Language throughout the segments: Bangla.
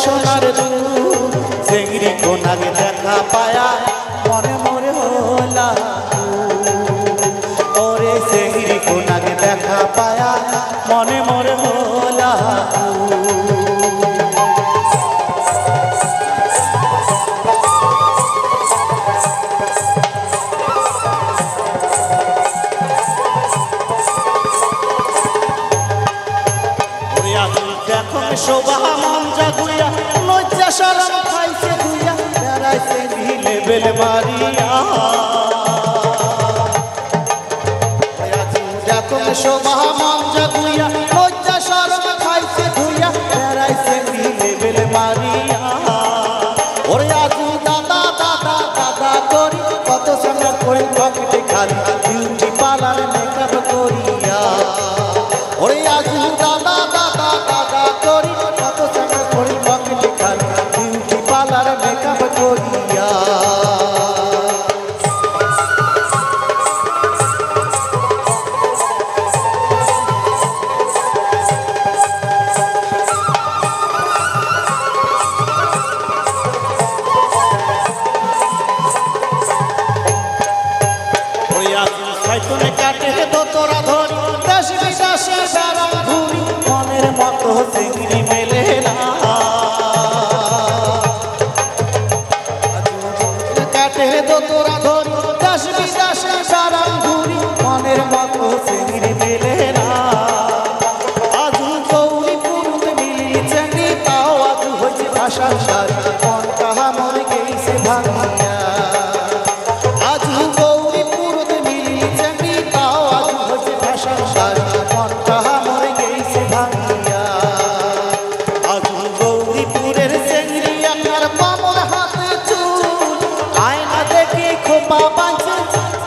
সোনার দুধ চেংড়ি কোনাকে দেখা পায়া মনে মরে হলা ওরে চেংড়ি কোনাকে দেখা পায়া মনে মরে হলা শোভা মন জাগুয়া লজ্জা শরম খাইছে দুইয়া বেড়াইছে ভিলে বেল মারিয়া দেখো শোভা মন জাগুয়া লজ্জা শরম খাইছে দুইয়া বেড়াইছে ভিলে বেল মারিয়া ওরে আজু দাদা দাদা দাদা করি কত সময় করি পকেটে খালি বিউটি পার্লার মেকআপ করিয়া ওরে আজু দাদা দাদা দাদা করি কত সময় করি পকেটে খালি বিউটি পার্লার মেকআপ করিয়া কাটে তো তোরা ধরি দেশ বিদেশে বেড়াম ঘুরি মনের মতো চিংড়ি মেলে না কাটে তো তোরা ধরি দেশ বিদেশে বেড়াম ঘুরি মনের মতো চিংড়ি মেলে না আজু গৌরী পুরুত মিলি চিংড়ি তাও আজু হয়েছে ভাষার সারি মন কাহা মরে গেছে ভাঙিয়া আজু গৌরী পুরুত মিলি চিংড়ি তাও আজু হয়েছে ভাষার সারি মন কাহা মরে গেছে ভাঙিয়া আজু গৌরীপুরের চিংড়ি আমার মামুর হাতে চুল আয়না দেখে খোপা বাঁচে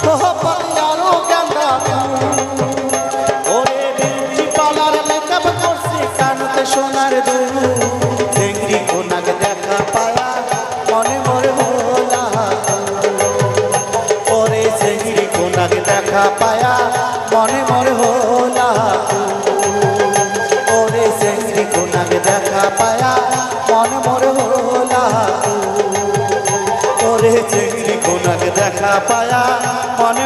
খোপা আরো গাঁদা ওরে বিউটি পার্লার মেকআপ করছে কানতে সোনার দুল চিংড়ি কোনাকে দেখা পায়া মনে মরে হলা ওরে চিংড়ি কোনাকে দেখা পায়া মনে মরে হলা ওরে চিংড়ি কোনাকে দেখা পায়া মনে মরে হলা ওরে চিংড়ি কোনাকে দেখা পায়া মনে